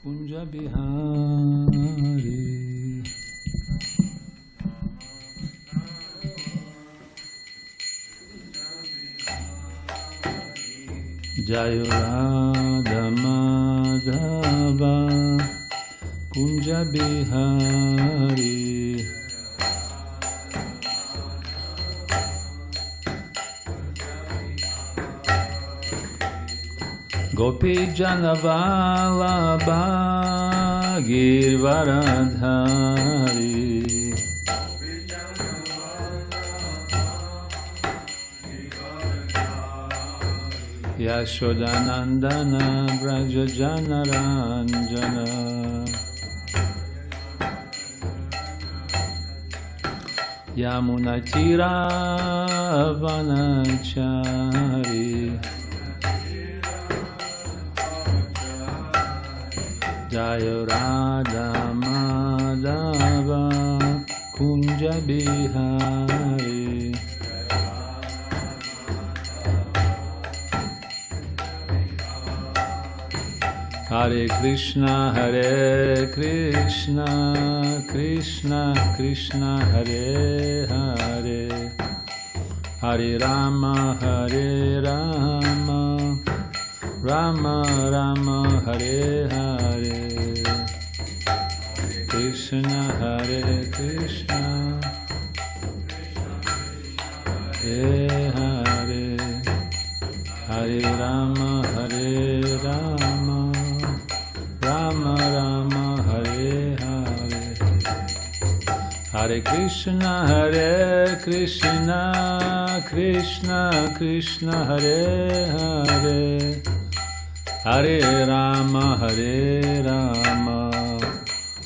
Kunja Bihari. Jaya Radha Madhava Kunja Bihari. Gopi Janavalabha Girvaradhari. Yashodanandana Braja Janaranjana. Yamunatira Vanachari. Jaya Radha Madhava Kunja Bihari. Hare Krishna Krishna Krishna Hare Hare. Hare Rama Rama Rama Hare Hare. Krishna Hare Krishna Hare Hare. Hare Rama Rama Rama Hare Hare. Hare Krishna Krishna Krishna Hare Hare. Hare Rama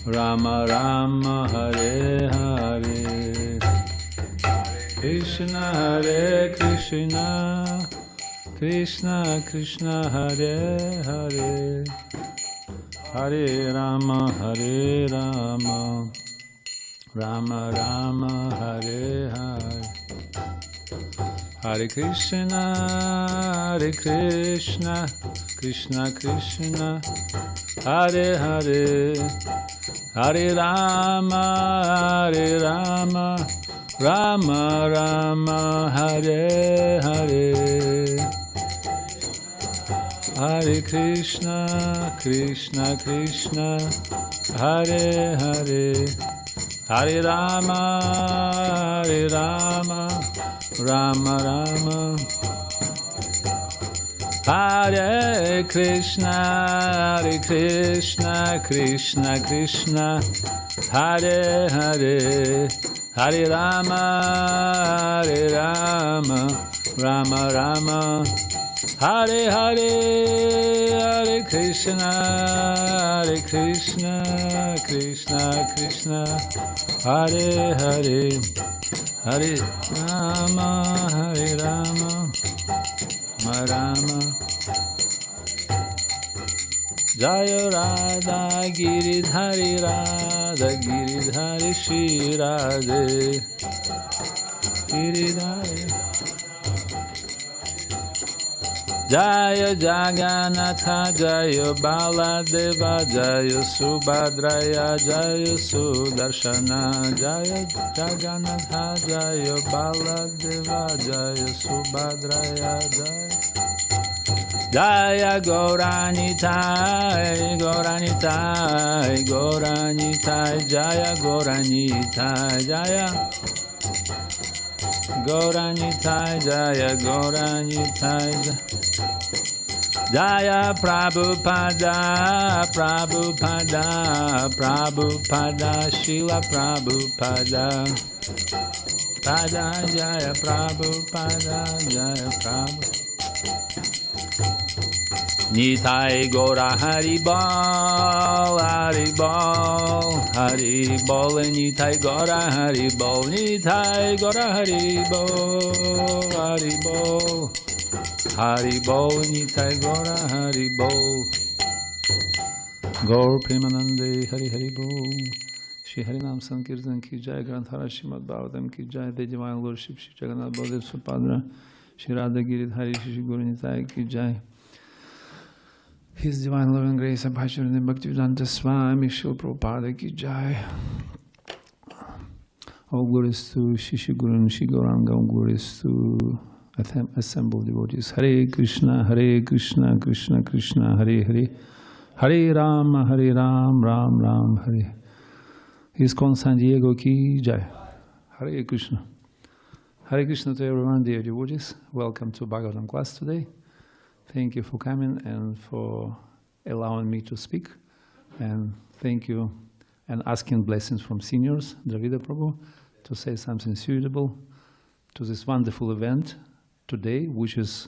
Rama Rama Hare Hare. Krishna Krishna Krishna Hare Hare. Hare Rama Rama Rama Hare Hare. Hare Krishna Krishna Krishna Hare Hare. Hare Rama Rama Rama Hare Hare. Hare Krishna Krishna Hare Hare. Hare Rama Rama Rama. Hare Krishna Krishna Hare Hare. Hare Rama Rama Rama. Hare Hare. Hare Krishna Krishna Hare Hare. Hare Rama Rama. Jaya Radha Giridhari Shri Radhe Giridhari. Jaya Jagannatha Jaya Baladeva Jaya Subhadraya Jaya Sudarshana. Jaya Jagannatha Jaya Baladeva Jaya Subhadraya Jaya Gauranitai Jaya Gauranitai Jaya Gauranitai Jaya Prabhupada Srila Prabhupada Jaya Prabhupada Jaya Prabhupada. Nitai Gaura Haribol Nitai Gaura Haribol Nitai Gaura Haribol Nitai Gaura Haribol. Gaur Premanande Hari Haribol. Shri Harinam Sankirtan ki jai, Granthara Srimad Bhagavatam ki jai, the Divine Lordship Shri Jagannath Baladev Supadra, Shri Radha Giridhari Shri Guru Nitai ki jai. His Divine Loving Grace, Bhakti Bhaktivedanta Swami, Srila Prabhupada Ki Jai. All glories to Shishi Guru and Shri Gauranga, all glories to assembled devotees. Hare Krishna, Krishna Krishna, Hare Hare. Hare Ram, Ram Ram, Hare. ISKCON San Diego Ki Jai. Hare Krishna. Hare Krishna to everyone, dear devotees. Welcome to Bhagavatam class today. Thank you for coming and for allowing me to speak. And thank you and asking blessings from seniors, Dravida Prabhu, to say something suitable to this wonderful event today, which is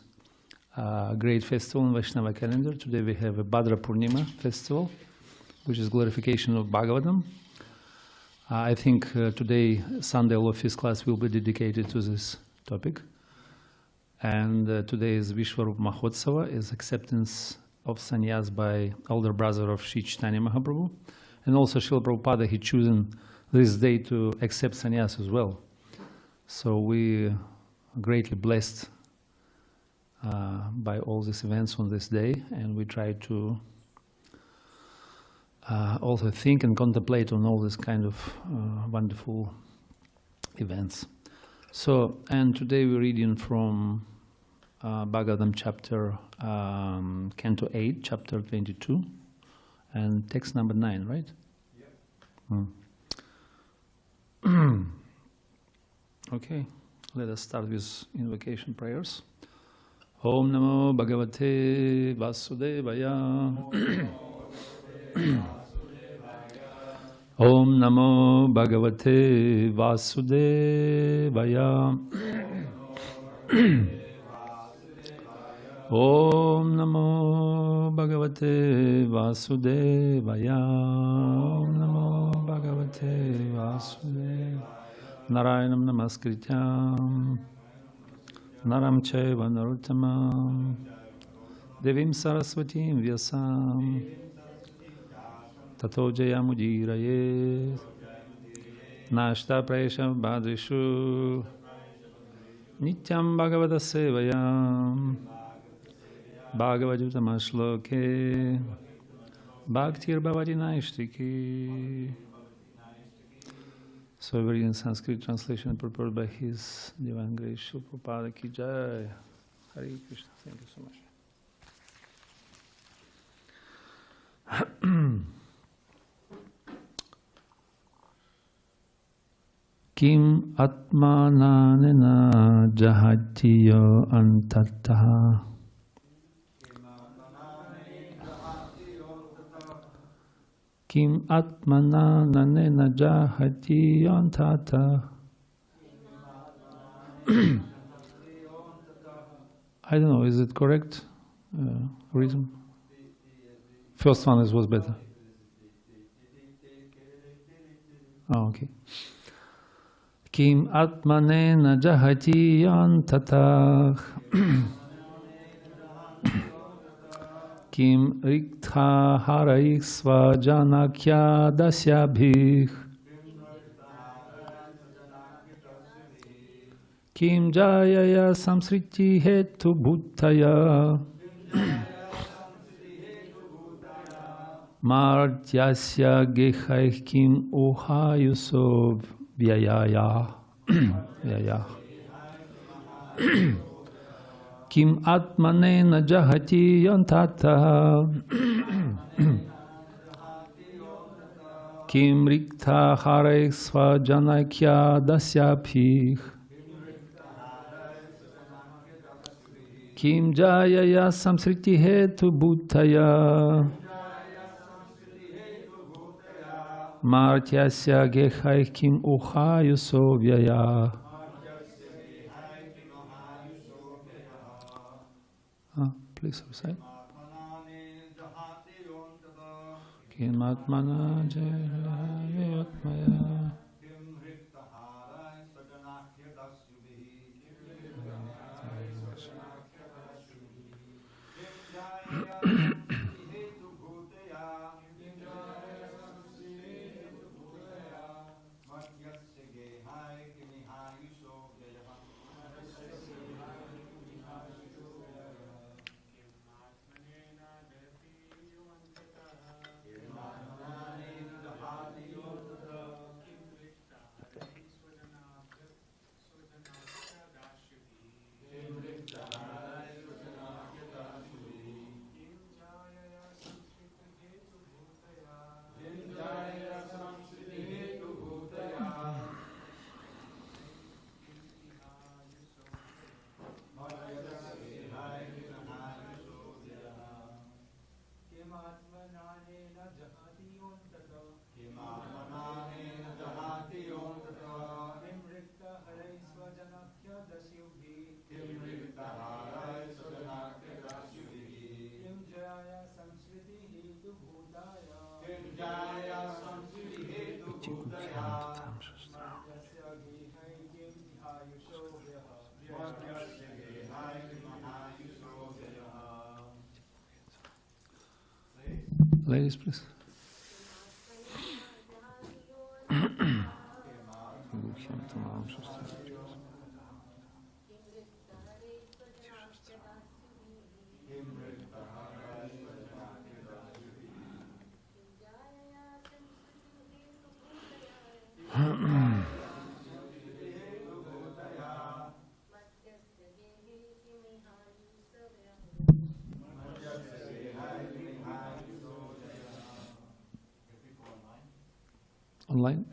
a great festival in Vaishnava calendar. Today we have a Bhadra Purnima festival, which is glorification of Bhagavatam. I think today, Sunday office class will be dedicated to this topic. And today is Vishwarup Mahotsava, is acceptance of sannyas by elder brother of Sri Chaitanya Mahaprabhu. And also Srila Prabhupada, he chosen this day to accept sannyas as well. So we are greatly blessed by all these events on this day, and we try to also think and contemplate on all this kind of wonderful events. So, and today we're reading from Bhagavatam chapter, Canto 8, chapter 22, and text number 9, right? Yep. Okay, let us start with invocation prayers. Om Namo Bhagavate Vasudevaya. Om Namo Bhagavate Vasudevaya. Om Namo Bhagavate Vasudevaya. Om Namo Bhagavate Vasudevaya. Narayanam Namaskrityam Naram Chaiva Narottamam Devim Saraswatim Vyasam Tato Jayamudiraye Nashta Prayesham Bhadrishu Nityam Bhagavata Sevayam Bhagavajutam Ashloke Bhaktir Bhavati Naishtiki. So we're reading Sanskrit translation prepared by His Divine Grace Srila Prabhupada Ki Jai. Hare Krishna. Thank you so much. Kim atmananena jahatiyo antataha. Kim atmananena jahatiyo antataha. I don't know, is it correct? Reason? First one was better. Oh, okay. Kim atmanena jahati yantatah. Kim riktha haraisva janakya dasyabhih. Kim jayaya samsriti hetu bhuttaya. Martyasya gehaih kim ohayusov vyayaya. Kim atmanena jahati yantata. Kim riktha hare svajanakya dasyabhih. Kim jayaya samsriti hetu bhuttaya. Martyasya gehaih kim ohayuso vyaya. Please recite. Kim atmana jayatmaya. Ladies, please. Online?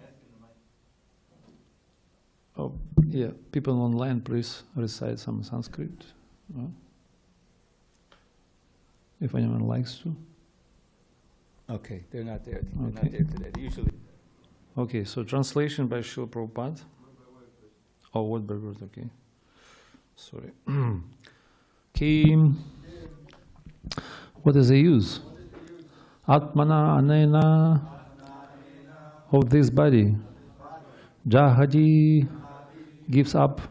Oh, yeah. People online, please recite some Sanskrit. If anyone likes to. Okay, they're not there. They're not there today. Usually. Okay, so translation by Srila Prabhupada. Oh, word by word, okay. Sorry. Kim. What is the use? Atmana anena of this body. Jahadi gives up.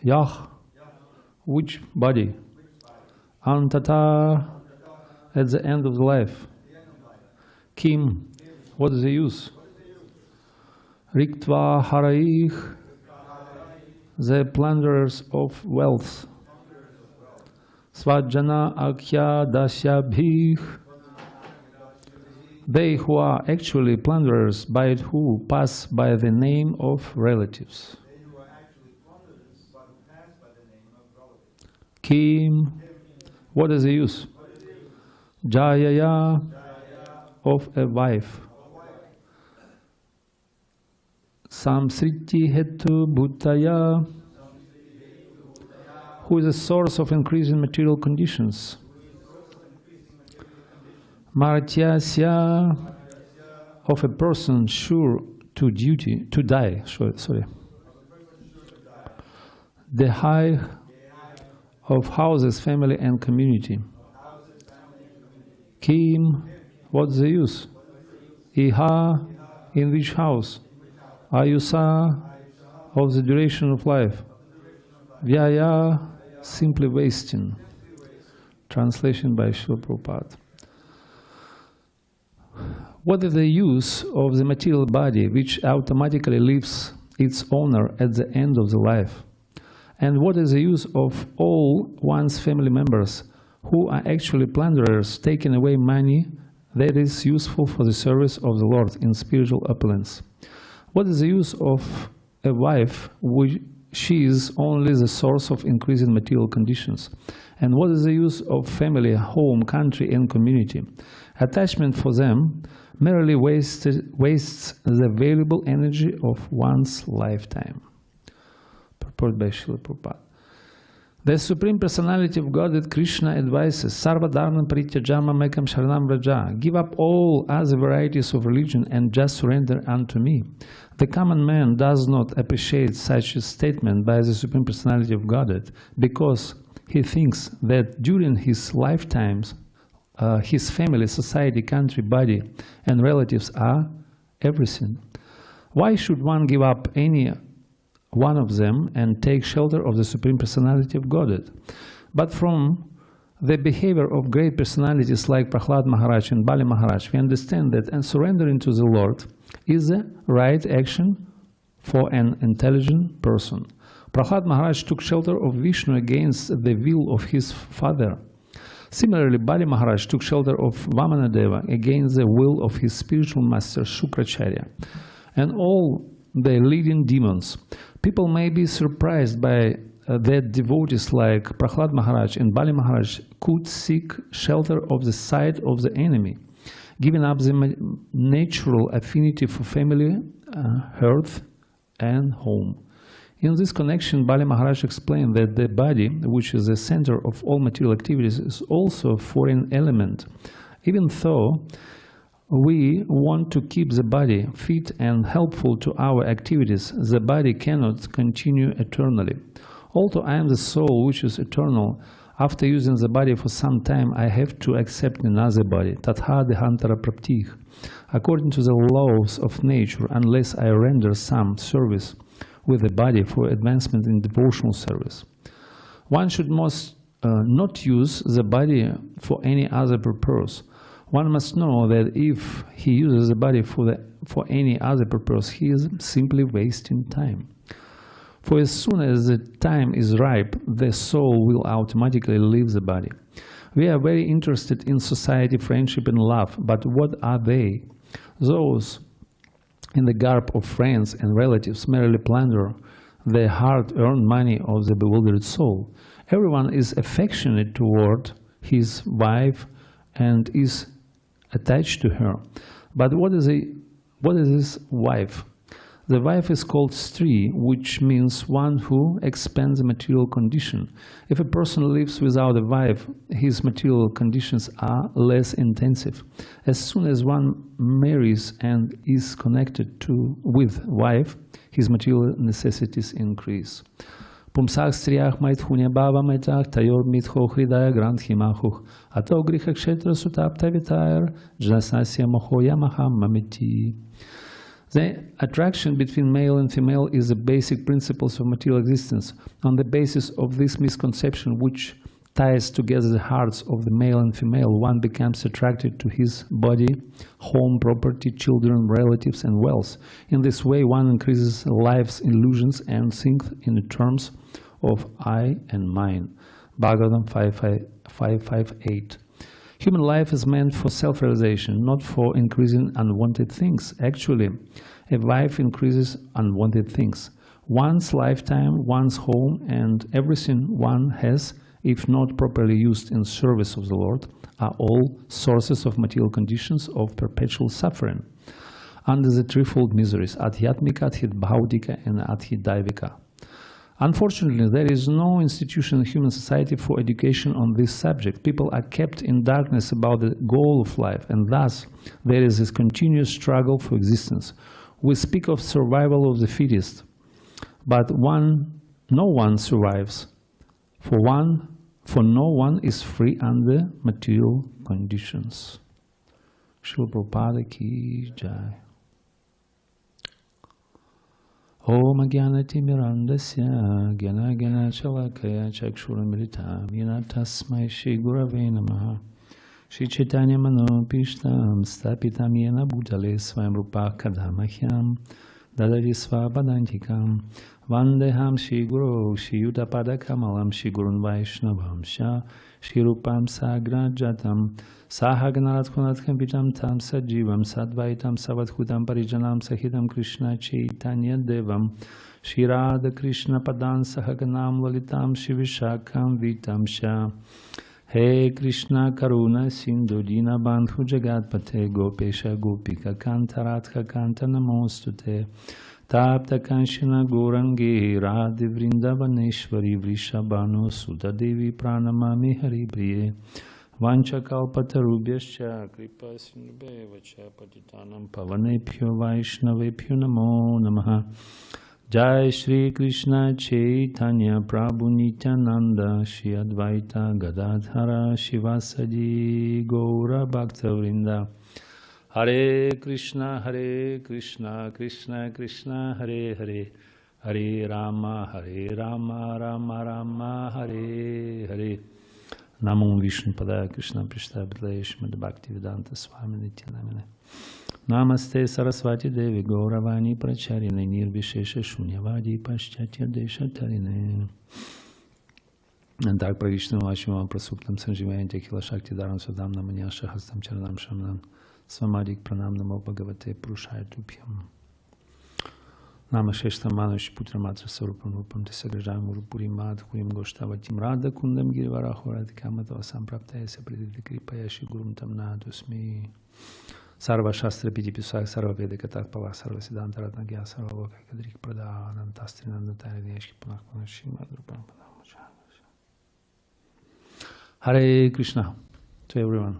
Yah, which body? Antata, at the end of the life. Kim, what is the use? Riktva haraich, the plunderers of wealth. Svajana akya dasyabhich, they who are actually plunderers, by who pass by the name of relatives. Kim, what is the use? Jayaya, of a wife. Samsriti hetu bhutaya, who is a source of increasing material conditions. Martyasya, of a person sure to die. The high of houses, family and community. Kim, what's the use? Iha, in which house? Ayusa, of the duration of life. Vyaya, simply wasting. Translation by Srila Prabhupada. What is the use of the material body which automatically leaves its owner at the end of the life? And what is the use of all one's family members who are actually plunderers, taking away money that is useful for the service of the Lord in spiritual opulence? What is the use of a wife which she is only the source of increasing material conditions? And what is the use of family, home, country, and community? Attachment for them merely wastes the valuable energy of one's lifetime. Purport by Srila Prabhupada. The Supreme Personality of Godhead Krishna advises, Sarva dharma parityajama mekam sharanam vraja. Give up all other varieties of religion and just surrender unto me. The common man does not appreciate such a statement by the Supreme Personality of Godhead because he thinks that during his lifetimes, his family, society, country, body, and relatives are everything. Why should one give up any one of them and take shelter of the Supreme Personality of Godhead? But from the behavior of great personalities like Prahlad Maharaj and Bali Maharaj, we understand that surrendering to the Lord is the right action for an intelligent person. Prahlad Maharaj took shelter of Vishnu against the will of his father. Similarly, Bali Maharaj took shelter of Vamanadeva against the will of his spiritual master Shukracharya and all the leading demons. People may be surprised by that devotees like Prahlad Maharaj and Bali Maharaj could seek shelter of the side of the enemy, giving up the natural affinity for family, hearth, and home. In this connection, Bali Maharaj explained that the body, which is the center of all material activities, is also a foreign element. Even though we want to keep the body fit and helpful to our activities, the body cannot continue eternally. Although I am the soul which is eternal, after using the body for some time, I have to accept another body, tatha dehantara praptih, according to the laws of nature, unless I render some service with the body for advancement in devotional service. One should not use the body for any other purpose. One must know that if he uses the body for any other purpose, he is simply wasting time. For as soon as the time is ripe, the soul will automatically leave the body. We are very interested in society, friendship, and love, but what are they? Those in the garb of friends and relatives merely plunder the hard-earned money of the bewildered soul. Everyone is affectionate toward his wife and is attached to her. But what is his wife? The wife is called Stri, which means one who expands the material condition. If a person lives without a wife, his material conditions are less intensive. As soon as one marries and is connected with wife, his material necessities increase. Pumsak striach maithunya baba maitach tayor mitho hridaya grandhimachuch ato gricha kshetra sutapta vitair jnasasya mohoya maham mamiti. The attraction between male and female is the basic principles of material existence. On the basis of this misconception, which ties together the hearts of the male and female, one becomes attracted to his body, home, property, children, relatives, and wealth. In this way, one increases life's illusions and thinks in terms of I and mine. Bhagavatam 5.5.8. Human life is meant for self-realization, not for increasing unwanted things. Actually, a wife increases unwanted things. One's lifetime, one's home, and everything one has, if not properly used in service of the Lord, are all sources of material conditions of perpetual suffering under the threefold miseries, adhyatmika, adhidbhaudika, and adhidaivika. Unfortunately, there is no institution in human society for education on this subject. People are kept in darkness about the goal of life, and thus there is this continuous struggle for existence. We speak of survival of the fittest, but no one survives. For no one is free under material conditions. Srila Prabhupada ki jai. Om Jnanati Mirandasya Gyana Gyana Chalakaya Chakshuramritam Yena Tasmai Shri Gurave Namaha Shri Chaitanya Manopishtam Stapitam Yena Bhutale Swayam Rupa Kadamahyam Dadari Svapadantikam Vandeham Shri Guru Shri Yudapada Kamalam Shri Gurun Vaishnavam Sha Shri Rupam Sagrajatam Sahaganarat Kunatkampitam Tam Sajivam Sadvaitam Savadhutam Parijanam Sahitam Krishna Chaitanya Devam Shri Radha Krishna Padan Sahaganam Lalitam Shivishakam Vitam Sha He Krishna Karuna Sindhu Dina Bandhu Jagatpate Gopesha Gopika Kantaratha Kanta Namostute Tapta Kanshina Gorangi Radhi Vrindavaneshwari Vrishabhanu Sudadevi Pranamami Haripriye Vancha kalpatarubhyascha kripa sindhubevacha patitanam pavanebhyo vaishnavebhyo namo namaha. Jai Shri Krishna Chaitanya Prabhu Nityananda Shri Advaita Gadadhara Shivasadi Gaura Bhakta Vrinda. Hare Krishna Krishna Krishna Hare Hare Hare Rama Rama Rama Hare Hare. Namo Vishnu Padaya Krishna Prishtabhilaya Srimad Bhakti Vedanta Swami Nityanamine. Namaste Saraswati Devi Gauravani Pracharine Nirvishesha Shunyavadi Paschatya Deshatarine. And так Pravishnu Vashima Prasuptam Sanjivayanti Khila Shakti Dharam Swadam Namanyasha Hastam Charanam Shamnan Swamadik Pranam Namo Bhagavate Purushaya Tubhyam. Nama Sheshtam Manush Putra Matra Sarupam Rupam Tisagrajam Urupurim Madhurim Goshtavatim Radha Kundam Girivarahorat Kamatava Sampraptaya Sapriditi Kripaya Shigurum Tam Nadusmi Sarva Shastra Piti Pisak Sarva Vedikatak Pavak Sarva Siddhanta Ratnagya Sarva Loka Kadrik Prada Anantastri Nandatari Neshki Punakwana Shrimad Rupam Hare Krishna to everyone.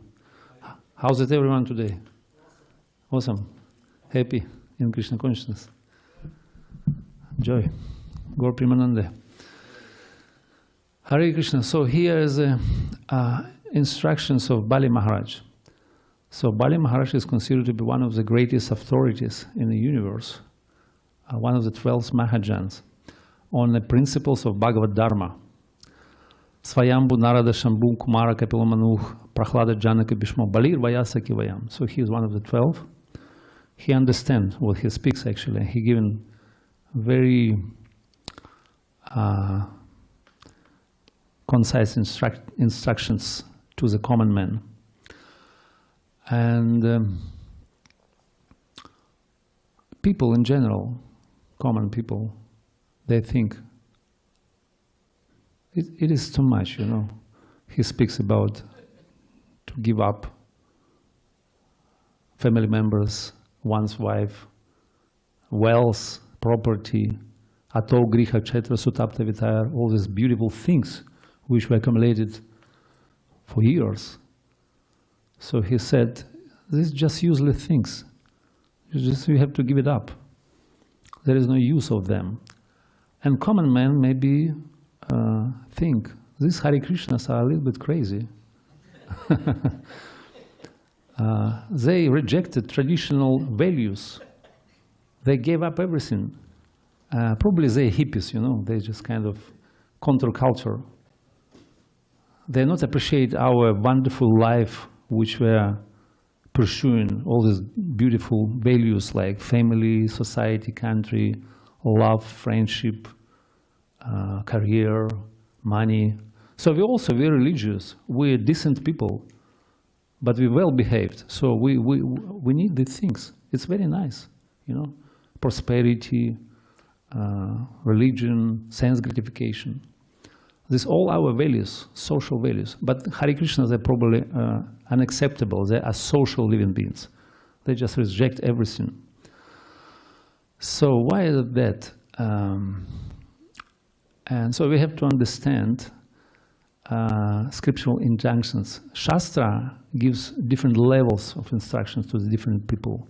How's it everyone today? Awesome. Happy in Krishna consciousness. Joy. Gaur Premanande. Hare Krishna. So here is the instructions of Bali Maharaj. So Bali Maharaj is considered to be one of the greatest authorities in the universe, one of the 12 Mahajans, on the principles of Bhagavad Dharma. Swayambhu Narada Shambhu Kumara Kapilamanuh Prahlada Janaka Bhishmo Balir Vayasaki Vayam. So he is one of the 12. He understands what he speaks actually. He given very concise instructions to the common man. And people in general, common people, they think it is too much, you know. He speaks about to give up family members, one's wife, wealth, property, ato griha kshetra sutapta vitayar, all these beautiful things which were accumulated for years. So he said, these are just useless things. You have to give it up. There is no use of them. And common men maybe think, these Hare Krishnas are a little bit crazy. They rejected traditional values. They gave up everything. Probably they're hippies, you know, they just kind of counterculture. They not appreciate our wonderful life, which we're pursuing, all these beautiful values like family, society, country, love, friendship, career, money. So we're also very religious. We're decent people, but we're well behaved. So we need these things. It's very nice, you know, prosperity, religion, sense gratification. These all our values, social values. But Hare Krishnas are probably unacceptable. They are social living beings. They just reject everything. So why is it that? And so we have to understand scriptural injunctions. Shastra gives different levels of instructions to the different people.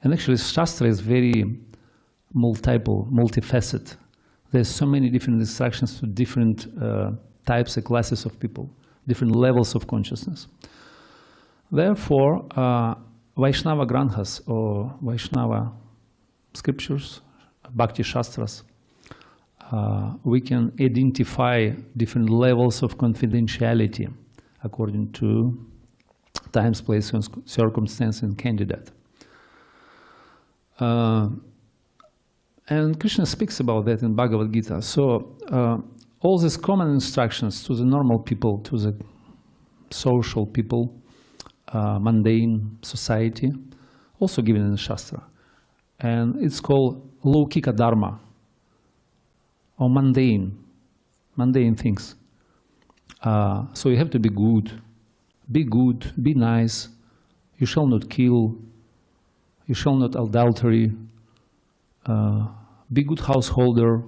And actually Shastra is very multifaceted. There's so many different instructions to different types and classes of people, different levels of consciousness. Therefore, Vaishnava Granthas or Vaishnava scriptures, Bhakti Shastras, we can identify different levels of confidentiality according to times, place, circumstance, and candidate. And Krishna speaks about that in Bhagavad Gita. So all these common instructions to the normal people, to the social people, mundane society, also given in the Shastra. And it's called Laukika Dharma, or mundane things. So you have to be good, be nice. You shall not kill, you shall not adultery, be good householder,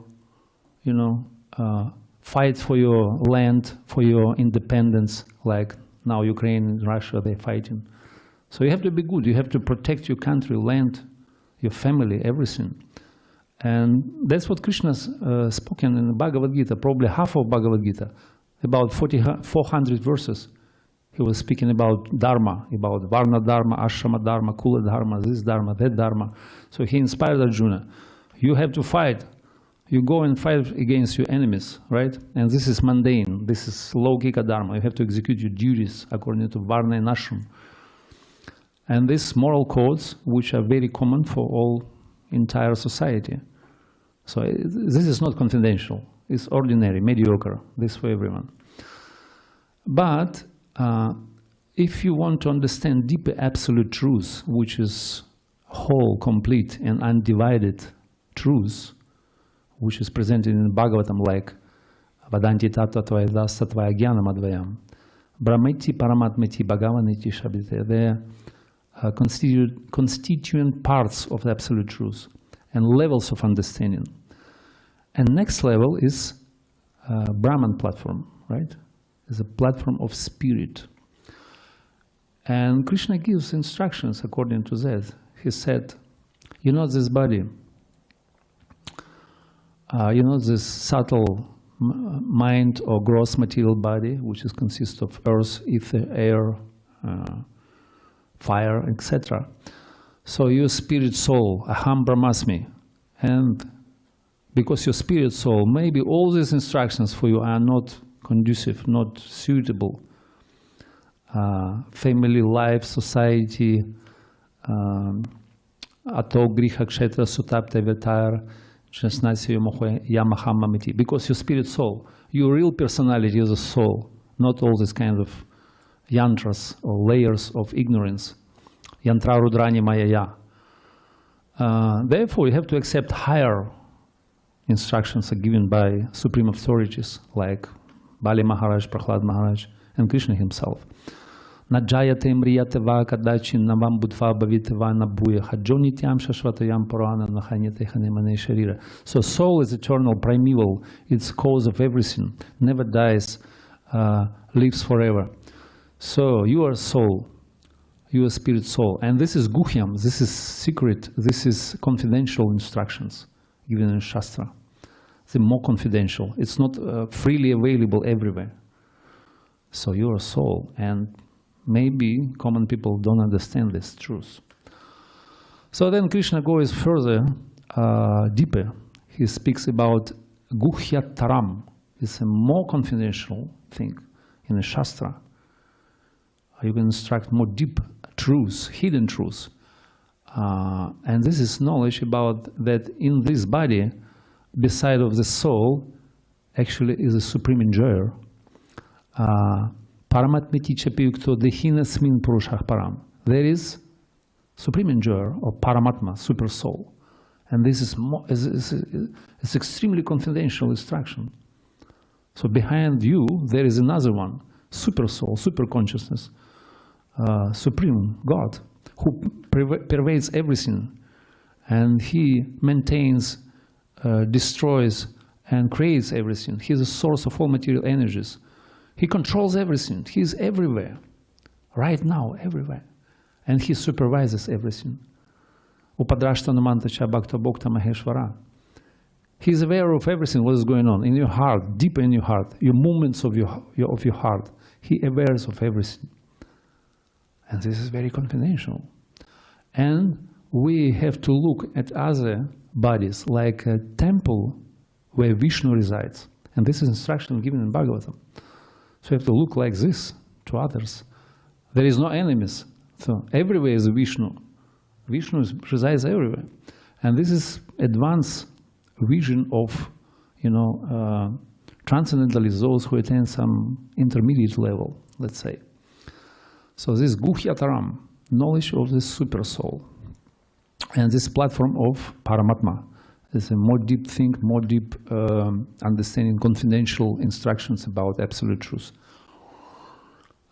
you know, fight for your land, for your independence, like now Ukraine and Russia, they're fighting. So you have to be good, you have to protect your country, land, your family, everything. And that's what Krishna's spoken in the Bhagavad Gita, probably half of Bhagavad Gita, about 400 verses. He was speaking about Dharma, about Varna Dharma, Ashrama Dharma, Kula Dharma, this Dharma, that Dharma. So he inspired Arjuna. You have to fight. You go and fight against your enemies, right? And this is mundane. This is Laukika Dharma. You have to execute your duties according to Varna and Ashram. And these moral codes, which are very common for all entire society. So this is not confidential. It's ordinary, mediocre. This for everyone. But if you want to understand deeper absolute truth, which is whole, complete, and undivided truth, which is presented in Bhagavatam like Vadanti tattva tvaya dasa tvaya jnanam advayam, Brahmeti paramatmeti bhagavaniti shabdite. They are constituent parts of the absolute truth and levels of understanding. And next level is Brahman platform, right? Is a platform of spirit. And Krishna gives instructions according to that. He said, you know this body, you know this subtle mind or gross material body, which consists of earth, ether, air, fire, etc. So your spirit soul, aham brahmasmi, and because your spirit soul, maybe all these instructions for you are not conducive, not suitable. family life, society, ato griha kshetra sutapta vetar, because your spirit soul, your real personality is a soul, not all this kind of yantras or layers of ignorance. Yantra rudrani mayaya. Therefore, you have to accept higher instructions are given by supreme authorities like Bali Maharaj, Prahlad Maharaj, and Krishna himself. Najayate mriyateva kadachi navam budva bhaviteva nabuya hajonityam shashvatayam purana nachanyate hanemane sharira. So soul is eternal, primeval, it's cause of everything, never dies, lives forever. So you are soul, you are spirit soul, and this is guhyam, this is secret, this is confidential instructions given in Shastra. It's more confidential. It's not freely available everywhere. So you're a soul, and maybe common people don't understand this truth. So then Krishna goes further, deeper. He speaks about guhyataram. It's a more confidential thing in the Shastra. You can instruct more deep truths, hidden truths. And this is knowledge about that in this body, beside of the soul, actually is a supreme enjoyer. There is supreme enjoyer or paramatma, super soul. And this is it's extremely confidential instruction. So behind you, there is another one, super soul, super consciousness, supreme God, who pervades everything, and he maintains, destroys, and creates everything. He is the source of all material energies. He controls everything. He is everywhere, right now, everywhere, and he supervises everything. Upadrashtanamanta bhakta bhokta maheshvara. He is aware of everything, what is going on in your heart, deep in your heart, your movements of your heart. He is aware of everything. And this is very confidential. And we have to look at other bodies like a temple where Vishnu resides. And this is instruction given in Bhagavatam. So you have to look like this to others. There is no enemies. So everywhere is Vishnu. Vishnu resides everywhere. And this is advanced vision of, transcendentalists, those who attain some intermediate level, let's say. So this guhyataram, knowledge of the super soul, and this platform of Paramatma is a more deep thing, more deep understanding, confidential instructions about absolute truth.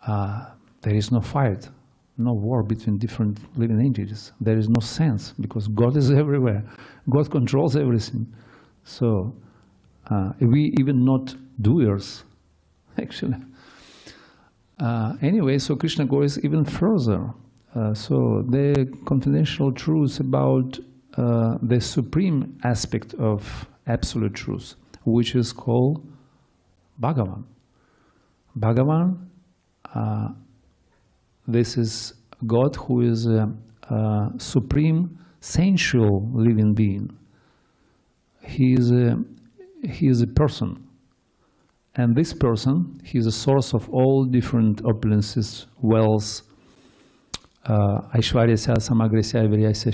There is no fight, no war between different living entities. There is no sense because God is everywhere. God controls everything. So we even not doers, actually. Anyway, so Krishna goes even further. So the confidential truths about the supreme aspect of absolute truth, which is called Bhagavan. Bhagavan, this is God who is a supreme sensual living being. He is a person. And this person, he is a source of all different opulences, wealth, Aishvaryasya, Samagrasya, Viryasya,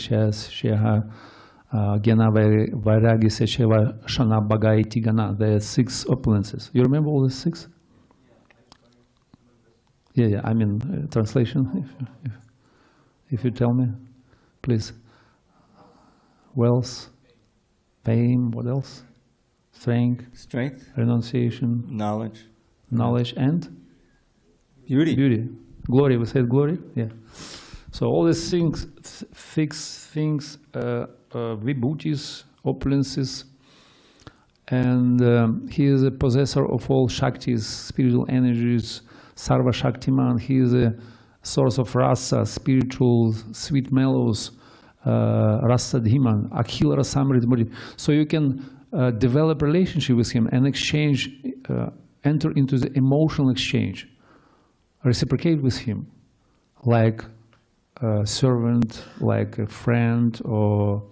Sheha, Gena, Vairagisya, Sheva, Shana, Bhagai, Tigana. There are 6 opulences. You remember all the 6? Yeah, I mean, translation, if you tell me, please. Wealth, fame, what else? Strength, renunciation, knowledge, and beauty. Glory. We said glory. Yeah. So all these things, 6 things, vibhutis, opulences, and he is a possessor of all shaktis, spiritual energies, sarva shaktiman. He is a source of rasa, spiritual sweet mellows, rasa dhiman, akhil rasamrit. So you can develop relationship with him and exchange, enter into the emotional exchange, reciprocate with him, like a servant, like a friend, or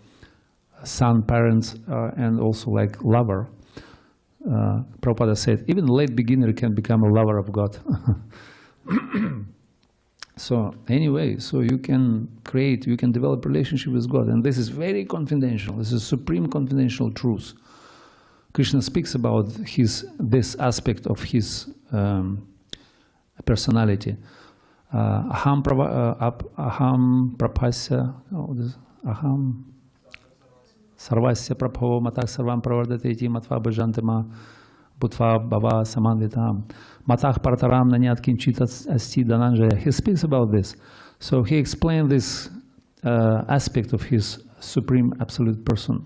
son, parents, and also like lover. Prabhupada said, even late beginner can become a lover of God. So anyway, so you can develop relationship with God, and this is very confidential. This is supreme confidential truth. Krishna speaks about this aspect of his personality. Aham prapasya, aham sarvasya prabhavo matah sarvam pravardate iti matva bhajantama bhutva bhava samanvitam matah partaram nanyat kinchit asti dhananjaya. He speaks about this. So he explained this aspect of his supreme absolute person.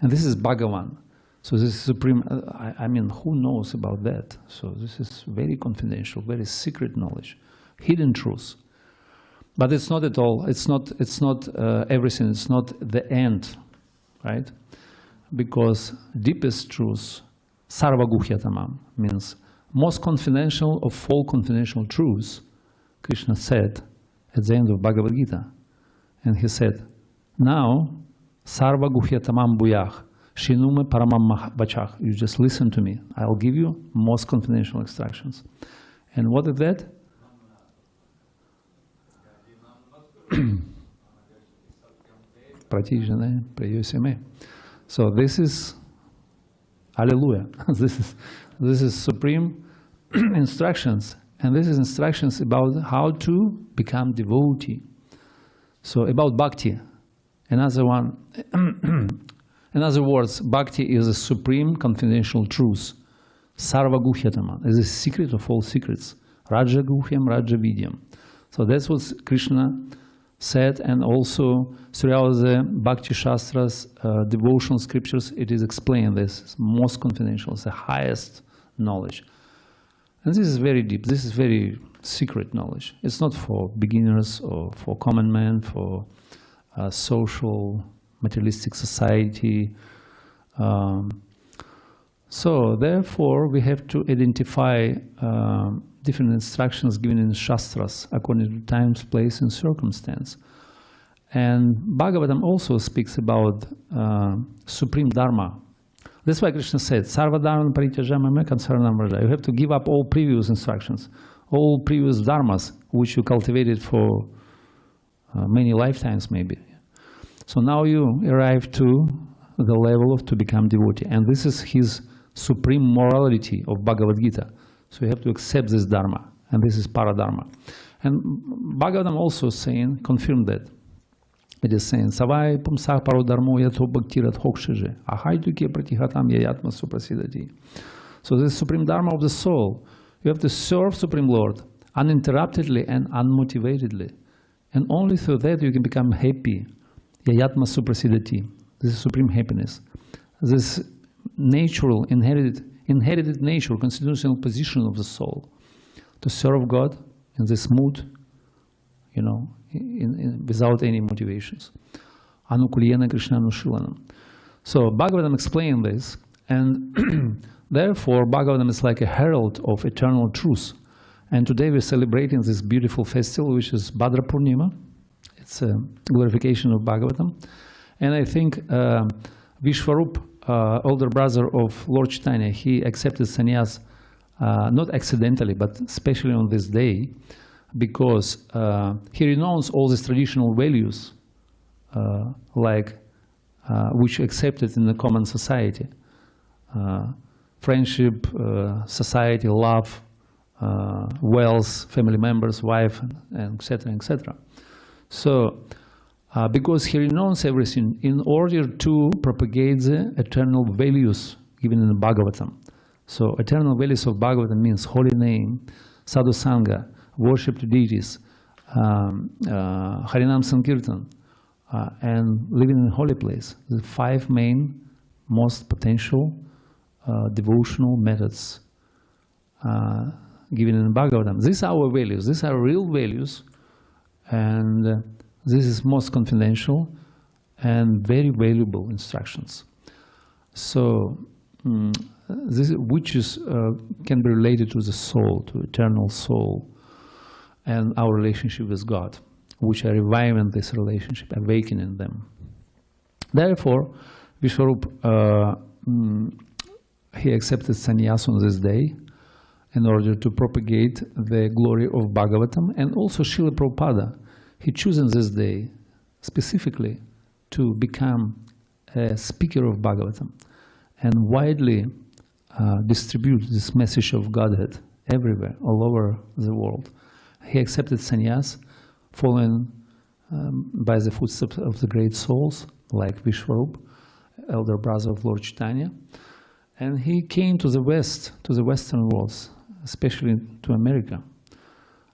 And this is Bhagavan. So this is supreme, I mean, who knows about that? So this is very confidential, very secret knowledge, hidden truth. But it's not at all, it's not everything, it's not the end, right? Because deepest truth, sarva guhyatamam, means most confidential of all confidential truths, Krishna said at the end of Bhagavad Gita. And he said, now, sarva guhyatamam bhuyah, shinume paramam vachach. You just listen to me. I'll give you most confidential instructions. And what is that? So this is, hallelujah, this is supreme instructions, and this is instructions about how to become devotee. So about Bhakti, another one, in other words, Bhakti is a supreme confidential truth. Sarva guhyatama is the secret of all secrets. Raja guhyam, Raja vidyam. So that's what Krishna said, and also throughout the Bhakti Shastras, devotional scriptures, it is explained this is most confidential, it's the highest knowledge. And this is very deep, this is very secret knowledge. It's not for beginners or for common man, for social, materialistic society. So therefore, we have to identify different instructions given in Shastras according to times, place, and circumstance. And Bhagavatam also speaks about supreme dharma. That's why Krishna said, Sarva dharma parityaja mame kasaranam vraja. You have to give up all previous instructions, all previous dharmas, which you cultivated for many lifetimes maybe. So now you arrive to the level of to become devotee. And this is his supreme morality of Bhagavad Gita. So you have to accept this dharma. And this is paradharma. And Bhagavatam also saying, confirmed that. It is saying, Savai pumsah parodharmo yato bhaktirat hokshije, ahaiduke pratihatam yayatma suprasidati. So this is supreme dharma of the soul. You have to serve Supreme Lord uninterruptedly and unmotivatedly. And only through that you can become happy. Yayatma suprasidati. This is supreme happiness. This natural, inherited nature, constitutional position of the soul. To serve God in this mood, you know, without any motivations. Anukuliyena Krishna Anushilanam. So Bhagavatam explained this, and therefore Bhagavatam is like a herald of eternal truth. And today we're celebrating this beautiful festival, which is Bhadra Purnima. It's a glorification of Bhagavatam. And I think Vishwarup, older brother of Lord Chaitanya, he accepted sannyas not accidentally, but especially on this day, because he renounced all these traditional values which accepted in the common society. Friendship, society, love, wealth, family members, wife, and etc., etc. So, because he renounced everything in order to propagate the eternal values given in the Bhagavatam. So, eternal values of Bhagavatam means holy name, sadhu sangha, worship to deities, Harinam Sankirtan, and living in a holy place. The 5 main, most potential devotional methods given in Bhagavatam. These are our values. These are real values, and this is most confidential and very valuable instructions. So, which is can be related to the soul, to eternal soul, and our relationship with God, which are reviving this relationship, awakening them. Therefore, Vishwarup, he accepted sannyas on this day, in order to propagate the glory of Bhagavatam. And also Srila Prabhupada, he chosen this day specifically to become a speaker of Bhagavatam and widely distribute this message of Godhead everywhere, all over the world. He accepted sannyas, following by the footsteps of the great souls like Vishwarup, elder brother of Lord Chaitanya. And he came to the West, to the Western worlds, especially to America.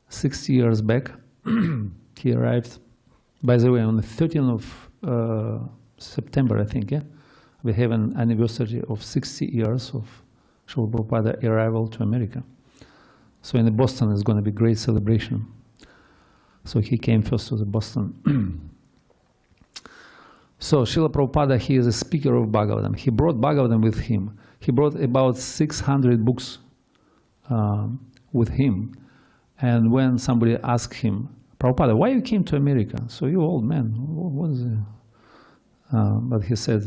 60 years back, he arrived, by the way, on the 13th of September, I think, yeah? We have an anniversary of 60 years of Srila Prabhupada arrival to America. So in Boston, it's going to be great celebration. So he came first to the Boston. So Srila Prabhupada, he is a speaker of Bhagavatam. He brought Bhagavatam with him. He brought about 600 books with him. And when somebody asked him, Prabhupada, why you came to America? So you old man, what is it? But he said,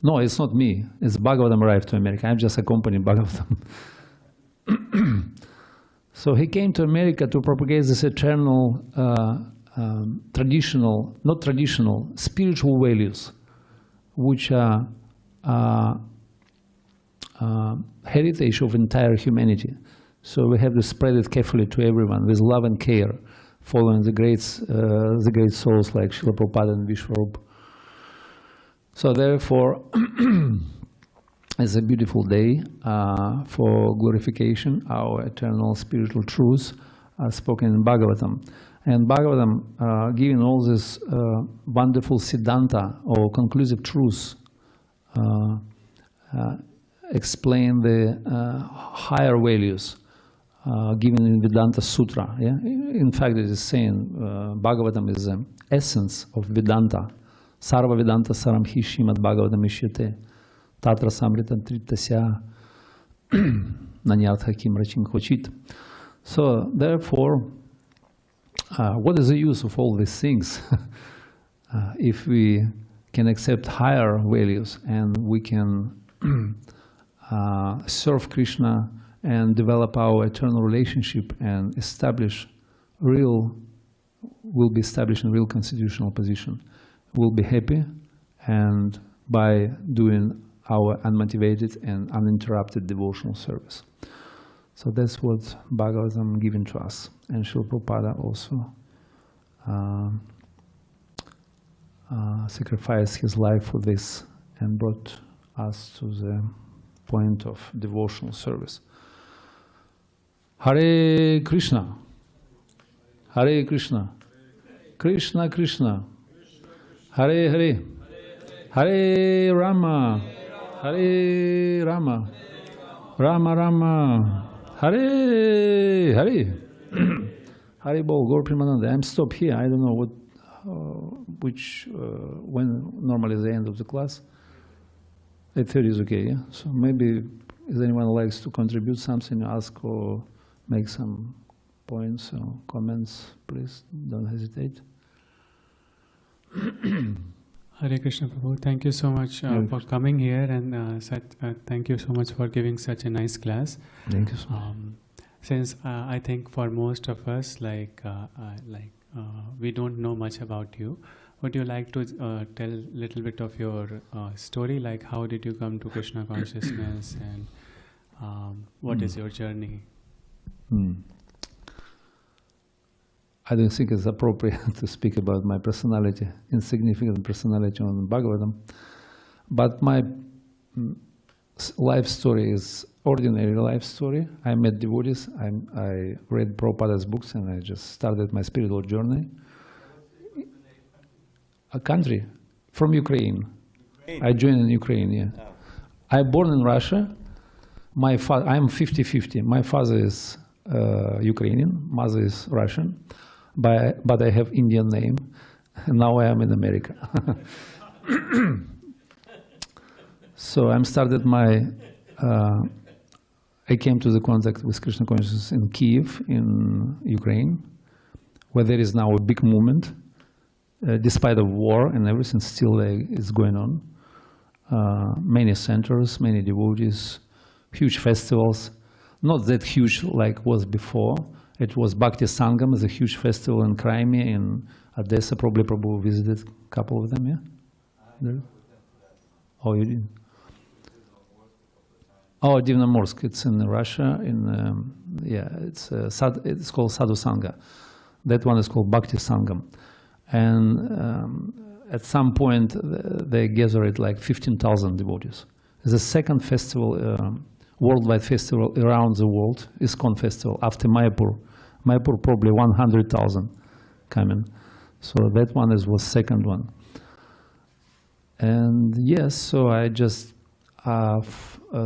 no, it's not me. It's Bhagavatam arrived to America. I'm just accompanying Bhagavatam. So he came to America to propagate this eternal, traditional, not traditional, spiritual values, which are heritage of entire humanity. So we have to spread it carefully to everyone with love and care, following the great souls like Srila Prabhupada and Vishwarup. So therefore, it's a beautiful day for glorification, our eternal spiritual truths spoken in Bhagavatam. And Bhagavatam, giving all this wonderful siddhanta or conclusive truths, explain the higher values given in Vedanta Sutra. Yeah? In fact, it is saying Bhagavatam is the essence of Vedanta. Sarva Vedanta Saram Hi Srimad Bhagavatam Ishyate Tatra Samritam Tritasya Nanyartha Kim Rachim Khochit. So therefore, what is the use of all these things if we can accept higher values and we can serve Krishna and develop our eternal relationship and we'll be established in real constitutional position. We'll be happy, and by doing our unmotivated and uninterrupted devotional service. So that's what Bhagavatam given to us. And Srila Prabhupada also sacrificed his life for this and brought us to the point of devotional service. Hare Krishna, Hare Krishna, Krishna Krishna, Hare Hare, Hare Rama, Hare Rama, Rama Rama, Hare Hare. Hare Bol, Gaura Premananda. I'm stopped here. I don't know what, when normally is the end of the class. 8:30 is okay, yeah? So maybe if anyone likes to contribute something, ask or make some points or comments, please don't hesitate. Hare Krishna Prabhu, thank you so much for coming here, and thank you so much for giving such a nice class. Thank you so much. Since I think for most of us, we don't know much about you, would you like to tell a little bit of your story, like how did you come to Krishna consciousness, and what is your journey? I don't think it's appropriate to speak about my personality, insignificant personality on Bhagavatam. But my life story is ordinary life story. I met devotees, I read Prabhupada's books, and I just started my spiritual journey. A country, from Ukraine. I joined in Ukraine, yeah. Oh. I'm born in Russia. I'm 50-50. My father is Ukrainian, mother is Russian. But I have Indian name, and now I am in America. So I started I came to the contact with Krishna consciousness in Kiev, in Ukraine, where there is now a big movement, despite of war and everything, still is going on. Many centers, many devotees, huge festivals. not that huge like was before. It was Bhakti Sangam, is a huge festival in Crimea, in Dasa. Probably Prabhu visited a couple of them, yeah? There? Oh, you didn't? Oh, Divnomorsk, it's in Russia. Yeah, it's called Sadhu Sangha. That one is called Bhakti Sangam. And at some point, they gathered like 15,000 devotees. It's the second festival, worldwide festival around the world, ISKCON festival, after Mayapur. Mayapur probably 100,000 coming. So that one was second one. And yes, so I just,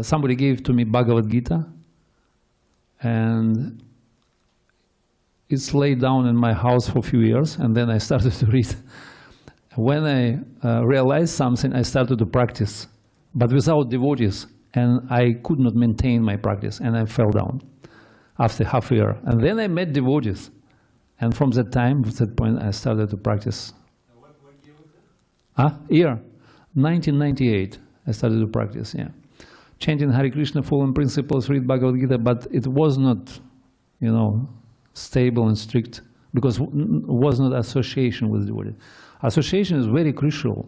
somebody gave to me Bhagavad Gita, and it's laid down in my house for a few years, and then I started to read. When I realized something, I started to practice, but without devotees, and I could not maintain my practice, and I fell down after half a year. And then I met devotees, and from that time, at that point, I started to practice. What year was it? Year 1998, I started to practice, yeah. Chanting Hare Krishna, following principles, read Bhagavad Gita, but it was not, you know, stable and strict, because it was not association with devotees. Association is very crucial.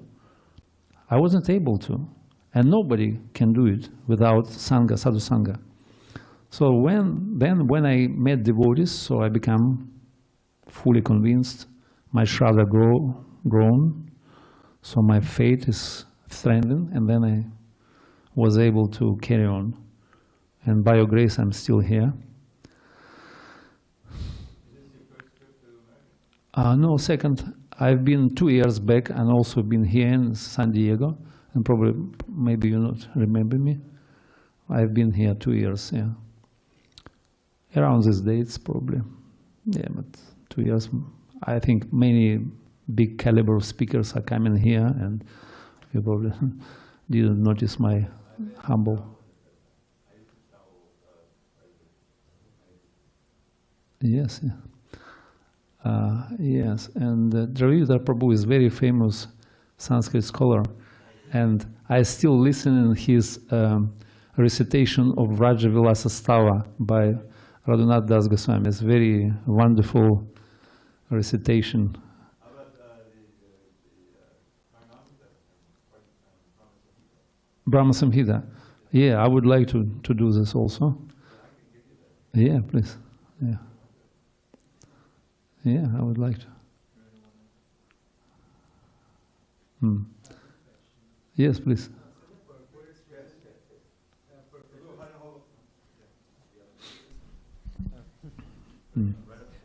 I wasn't able to, and nobody can do it without Sangha, Sadhu Sangha. So when I met devotees, so I became fully convinced, my Shraddha grown, so my faith is strengthened, and then I was able to carry on. And by your grace, I'm still here. Is this your first trip to America? No, second. I've been 2 years back and also been here in San Diego. And probably, maybe you not remember me. I've been here 2 years, yeah. Around these dates, probably. Yeah, but 2 years. I think many big caliber speakers are coming here, and you probably didn't notice my humble. Yes, yeah. Yes, and Dravida Prabhu is very famous Sanskrit scholar, and I still listen in his recitation of Raja Vilasa Stava by Radhanath Das Goswami. It's very wonderful recitation. How about the Brahma Samhita. Yeah, I would like to do this also. Yeah, please. Yeah. Yeah, I would like to. Yes, please.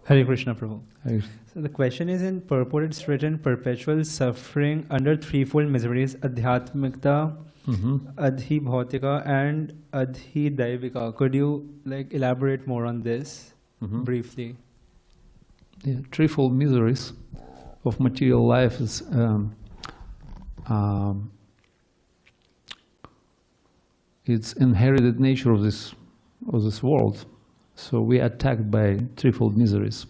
Hare Krishna, Prabhu. Hare- So the question is, in purport it's written perpetual suffering under threefold miseries, adhyatmikta, adhi bhautika, and adhi daivika. Could you like elaborate more on this briefly? Yeah, threefold miseries of material life is it's inherited nature of this world. So we are attacked by threefold miseries,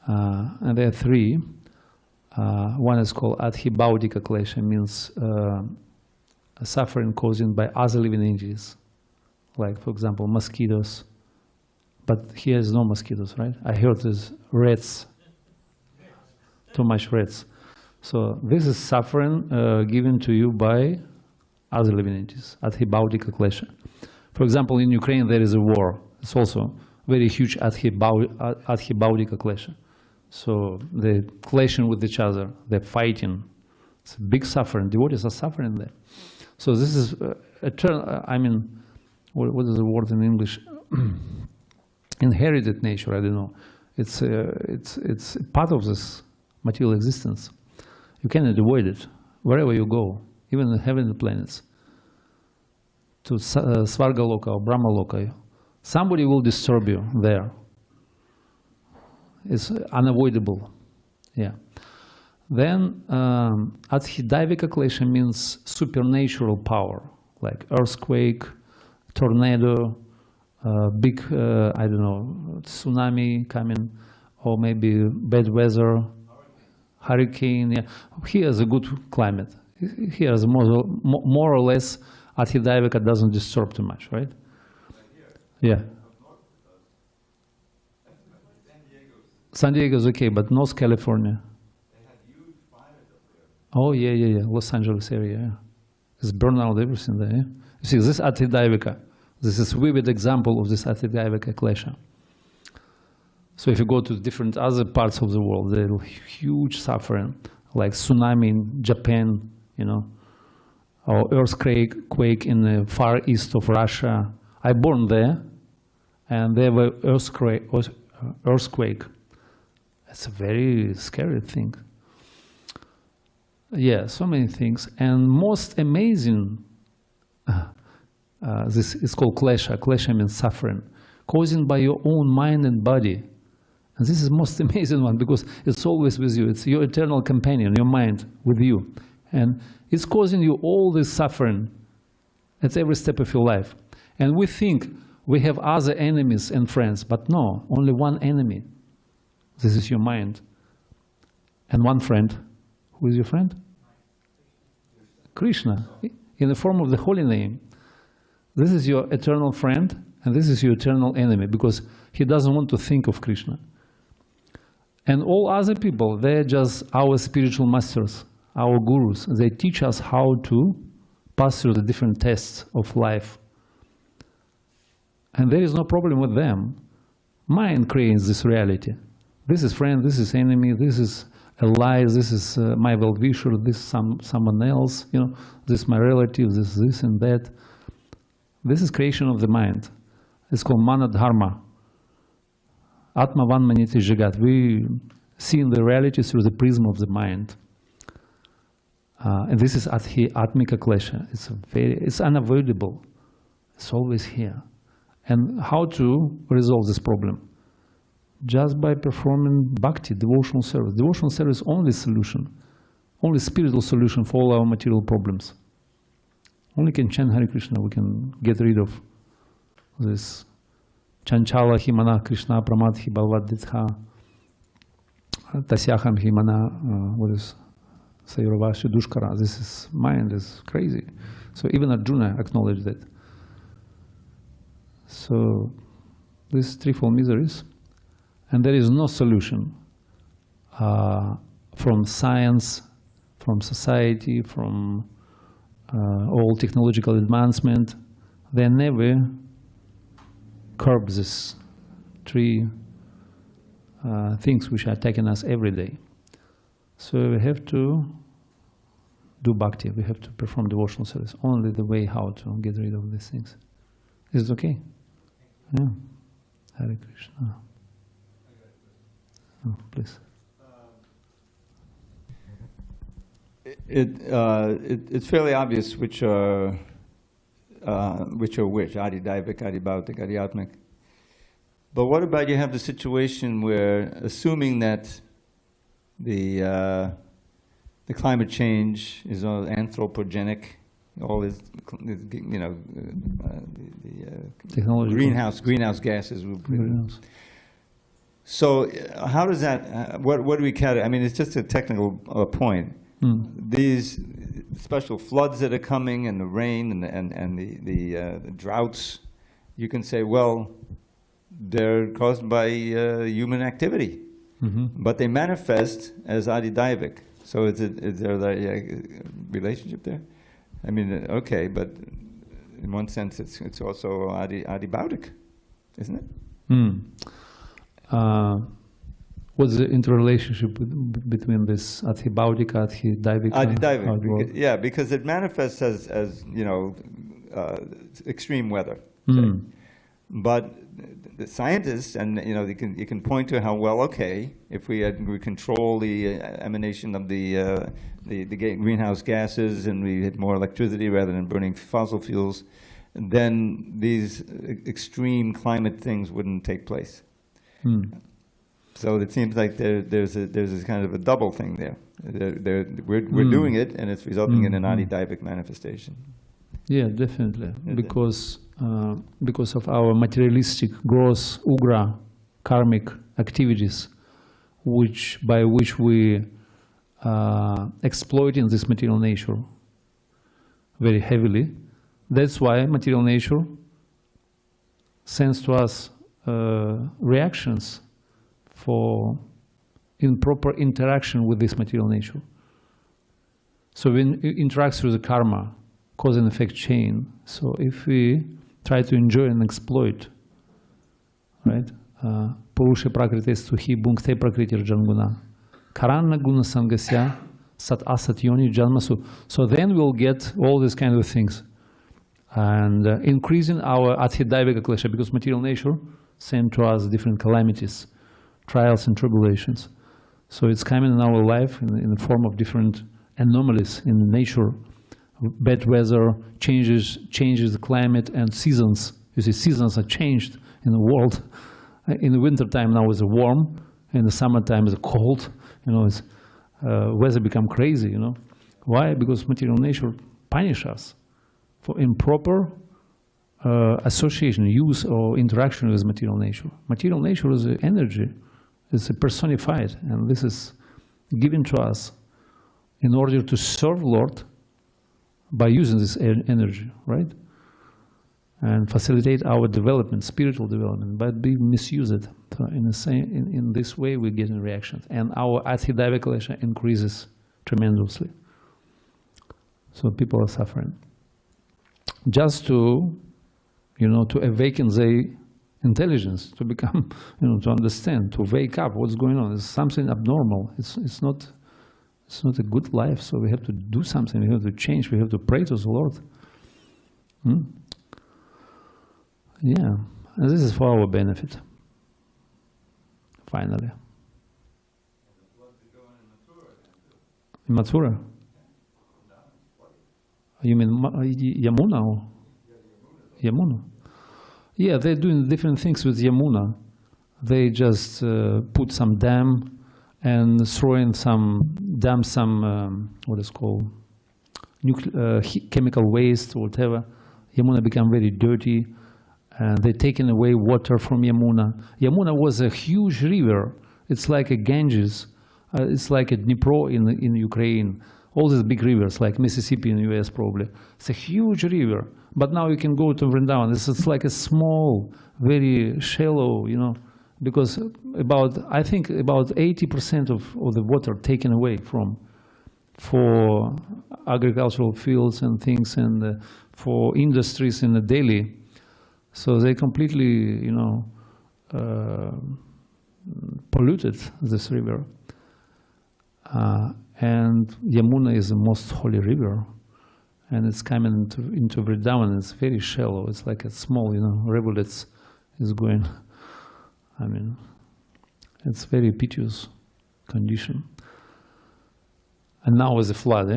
and there are three. One is called adhibhaudika klesha, means suffering caused by other living entities, like for example mosquitoes. But here is no mosquitoes, right? I heard there's rats, too much rats. So this is suffering given to you by other living entities, adhibhaudika klesha. For example, in Ukraine there is a war. It's also very huge adhibhaudika klesha. So they're clashing with each other, they're fighting. It's a big suffering. Devotees are suffering there. So this is eternal. I mean, what is the word in English? Inherited nature. I don't know. It's part of this material existence. You cannot avoid it wherever you go, even in the heavenly planets. To Svargaloka or Brahmaloka, somebody will disturb you there. It's unavoidable. Yeah. Then adhidaivika klesha means supernatural power, like earthquake, tornado, big, I don't know, tsunami coming, or maybe bad weather, hurricane. Yeah. Here is a good climate. Here is more or less adhidaivika doesn't disturb too much, right? Yeah. San Diego is okay, but North California. Oh, yeah, yeah, yeah. Los Angeles area, yeah. It's burned out everything there, yeah? You see, this Atidaivika. This is a vivid example of this Atidaivika klesha. So if you go to different other parts of the world, there is huge suffering, like tsunami in Japan, you know, or earthquake in the far east of Russia. I born there, and there were earthquake. It's a very scary thing. Yeah, so many things. And most amazing, this is called klesha. Klesha means suffering, caused by your own mind and body. And this is the most amazing one because it's always with you. It's your eternal companion, your mind with you. And it's causing you all this suffering at every step of your life. And we think we have other enemies and friends, but no, only one enemy. This is your mind. And one friend. Who is your friend? Krishna, in the form of the holy name. This is your eternal friend, and this is your eternal enemy, because he doesn't want to think of Krishna. And all other people, they're just our spiritual masters, our gurus. They teach us how to pass through the different tests of life. And there is no problem with them. Mind creates this reality. This is friend, this is enemy, this is a lie, this is my well-wisher, this is someone else, you know, this is my relative, this and that. This is creation of the mind. It's called mana dharma. Atma van maniti jagat. We see the reality through the prism of the mind. And this is atmika klesha. It's unavoidable. It's always here. And how to resolve this problem? Just by performing bhakti, devotional service. Devotional service is only solution, only spiritual solution for all our material problems. Only can chant Hare Krishna, we can get rid of this Chanchala himana Krishna pramadhi balvaditha tasyaham himana, what is Sayuravashi dushkara. This is mind is crazy. So even Arjuna acknowledged that. So these threefold miseries, and there is no solution from science, from society, from all technological advancement. They never curb this three things which are attacking us every day. So we have to do bhakti. We have to perform devotional service. Only the way how to get rid of these things. Is it okay? Yeah. Hare Krishna. Oh, please. It's fairly obvious which are which, Adidaivik, Adibhautik, Adiatmic. But what about you have the situation where, assuming that the climate change is all anthropogenic, all this, you know, greenhouse gases. So how does that? What do we categorize? I mean, it's just a technical point. These special floods that are coming, and the rain, and the droughts, you can say, well, they're caused by human activity, but they manifest as Adidaivik. So is there a relationship there? I mean, okay, but in one sense, it's also Adibhautik, isn't it? What's the interrelationship between this Adibhautik, Adidaivik? Adidaivik, yeah, because it manifests as you know, extreme weather. But the scientists, and you know, you can point to how, well, okay, if we control the emanation of the greenhouse gases, and we had more electricity rather than burning fossil fuels, then these extreme climate things wouldn't take place. So it seems like there's this kind of a double thing there. We're doing it, and it's resulting in an Adidaivik manifestation. Yeah, definitely, because of our materialistic, gross, ugra, karmic activities, by which we exploiting this material nature very heavily. That's why material nature sends to us reactions for improper interaction with this material nature. So we interact through the karma, cause and effect chain. So if we try to enjoy and exploit, right? Purusha prakriti stuhi bhunkte prakriti rjanguna. Karana guna sangasya sat asat yoni janmasu. So then we'll get all these kind of things. And increasing our adhidaivika klesha, because material nature sends to us different calamities, trials and tribulations. So it's coming in our life in the form of different anomalies in nature. Bad weather changes the climate and seasons. You see, seasons are changed in the world. In the winter time now it's warm, in the summertime it's cold. You know, it's weather become crazy. You know, why? Because material nature punish us for improper association, use, or interaction with material nature. Material nature is an energy. It's personified, and this is given to us in order to serve Lord by using this energy, right? And facilitate our development, spiritual development, but we misuse it. So in this way, we get in reactions, and our adhidaivika klesha increases tremendously. So people are suffering. Just to, to awaken their intelligence, to become, to understand, to wake up what's going on. It's something abnormal. It's not a good life. So we have to do something. We have to change. We have to pray to the Lord. Yeah, and this is for our benefit. Finally. In Mathura? You mean Yamuna? Or? Yamuna. Yeah, they're doing different things with Yamuna. They just put some dam and throw in what is called chemical waste or whatever. Yamuna become very dirty, and they're taking away water from Yamuna. Yamuna was a huge river. It's like a Ganges. It's like a Dnipro in Ukraine. All these big rivers, like Mississippi in the US probably. It's a huge river. But now you can go to Vrindavan. It's like a small, very shallow, because I think about 80% of the water taken away for agricultural fields and things, and for industries in Delhi. So they completely, polluted this river. And Yamuna is the most holy river, and it's coming into Vrindavan. It's very shallow. It's like a small, rivulet is going. I mean, it's very piteous condition. And now is a flood,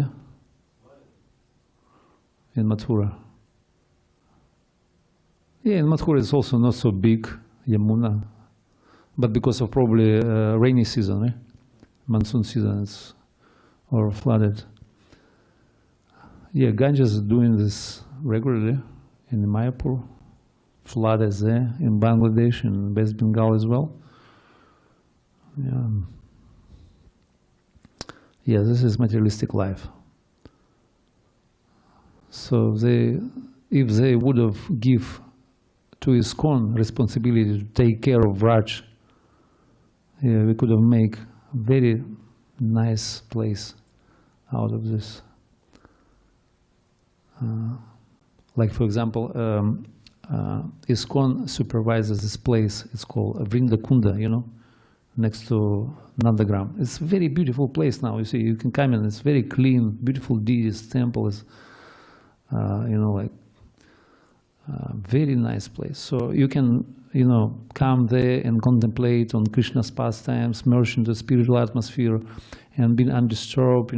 in Mathura. Yeah, in Mathura it's also not so big, Yamuna, but because of probably rainy season, monsoon season, it's or flooded. Yeah, Ganges is doing this regularly in Mayapur. Flood is there in Bangladesh and West Bengal as well. Yeah, this is materialistic life. So if they would have give to ISKCON responsibility to take care of Raj, we could have made very nice place out of this. Like for example, ISKCON supervises this place. It's called Vrindakunda, next to Nandagram. It's a very beautiful place now. You see, you can come in. It's very clean, beautiful deities, temples. Very nice place. So you can, come there and contemplate on Krishna's pastimes, merge into the spiritual atmosphere, and be undisturbed.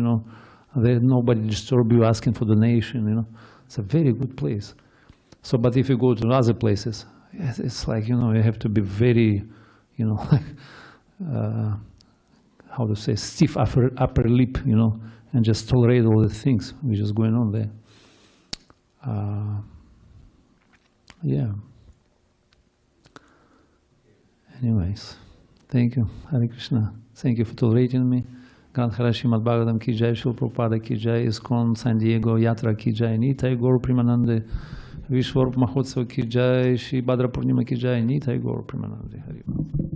There nobody disturb you asking for donation. It's a very good place. So, but if you go to other places, it's like you have to be very, how to say, stiff upper lip, and just tolerate all the things which is going on there. Yeah. Anyways, thank you, Hare Krishna. Thank you for tolerating me. Granthara Srimad Bhagavatam ki jai, Srila Prabhupada ki jai, ISKCON San Diego Yatra ki jai, Nitai Gaura Premanande Vishwarup Mahotsav ki jai, Shri Bhadra Purnima ki jai, Nitai Gaur Premanande. Hari Om.